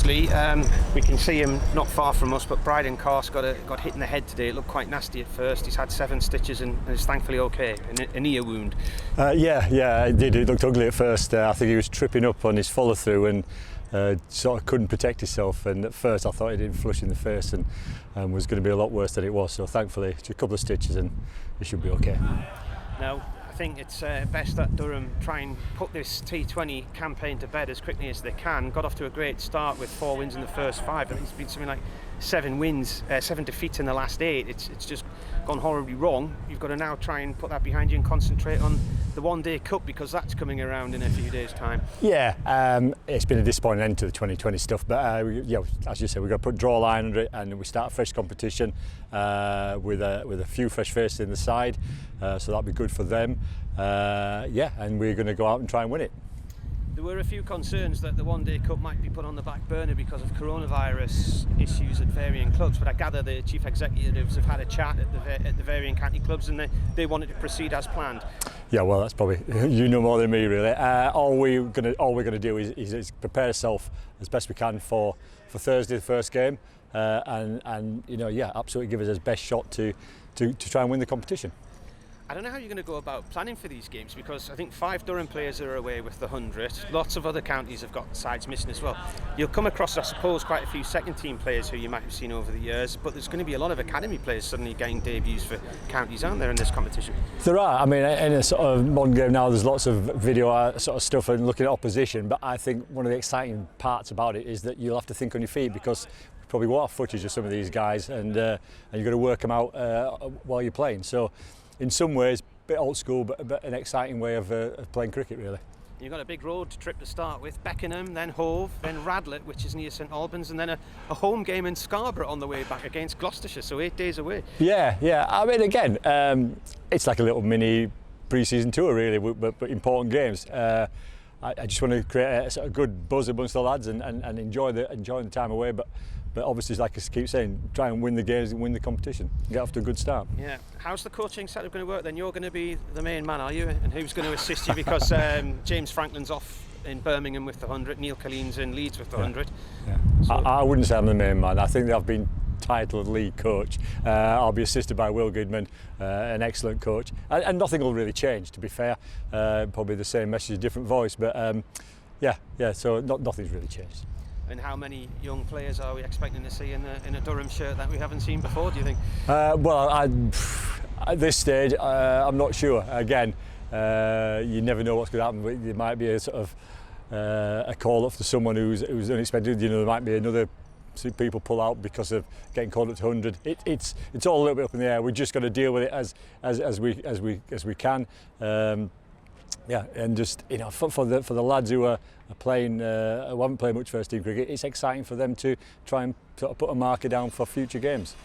firstly, we can see him not far from us, but Bryden Carse got hit in the head today. It looked quite nasty at first. He's had 7 stitches and is thankfully okay. An ear wound. Yeah, it did. It looked ugly at first. I think he was tripping up on his follow through and sort of couldn't protect himself. And at first I thought he didn't flush in the face and was going to be a lot worse than it was. So thankfully, just a couple of stitches and he should be okay. Now, I think it's best that Durham try and put this T20 campaign to bed as quickly as they can. Got off to a great start with 4 wins in the first 5. I think it's been something like 7 defeats in the last 8. It's just gone horribly wrong. You've got to now try and put that behind you and concentrate on the one-day cup, because that's coming around in a few days' time. Yeah, it's been a disappointing end to the 2020 stuff, but as you said, we've got to put a draw line under it and we start a fresh competition with a few fresh faces in the side, so that'll be good for them. And we're going to go out and try and win it. There were a few concerns that the one-day cup might be put on the back burner because of coronavirus issues at varying clubs, but I gather the chief executives have had a chat at the varying county clubs and they wanted to proceed as planned. Yeah, well, that's probably, you know more than me really. All we're going to do is prepare ourselves as best we can for Thursday, the first game, and absolutely give us our best shot to try and win the competition. I don't know how you're going to go about planning for these games, because I think 5 Durham players are away with the 100. Lots of other counties have got sides missing as well. You'll come across, I suppose, quite a few second team players who you might have seen over the years, but there's going to be a lot of academy players suddenly getting debuts for counties, aren't there, in this competition? There are. I mean, in a sort of modern game now, there's lots of video sort of stuff and looking at opposition, but I think one of the exciting parts about it is that you'll have to think on your feet, because you probably won't have footage of some of these guys, and you've got to work them out while you're playing. So in some ways, a bit old school, but an exciting way of playing cricket, really. You've got a big road trip to start with: Beckenham, then Hove, then Radlett, which is near St Albans, and then a home game in Scarborough on the way back against Gloucestershire, so 8 days away. Yeah. I mean, again, it's like a little mini pre-season tour, really, but important games. I just want to create a sort of good buzz amongst the lads and enjoying the time away, but obviously, like I keep saying, try and win the games and win the competition. Get off to a good start. Yeah. How's the coaching setup going to work then? You're going to be the main man, are you? And who's going to assist you? Because James Franklin's off in Birmingham with the 100, Neil Colleen's in Leeds with the 100. Yeah. So I wouldn't say I'm the main man. I think I've been titled lead coach. I'll be assisted by Will Goodman, an excellent coach, and nothing will really change, to be fair. Probably the same message, different voice, but so nothing's really changed. And how many young players are we expecting to see in a Durham shirt that we haven't seen before, do you think? At this stage, I'm not sure. Again, you never know what's going to happen. There might be a sort of a call up for someone who's unexpected. You know, there might be another people pull out because of getting called up to 100. It's all a little bit up in the air. We're just going to deal with it as we can. And just for the lads who are playing, who haven't played much first team cricket, it's exciting for them to try and sort of put a marker down for future games.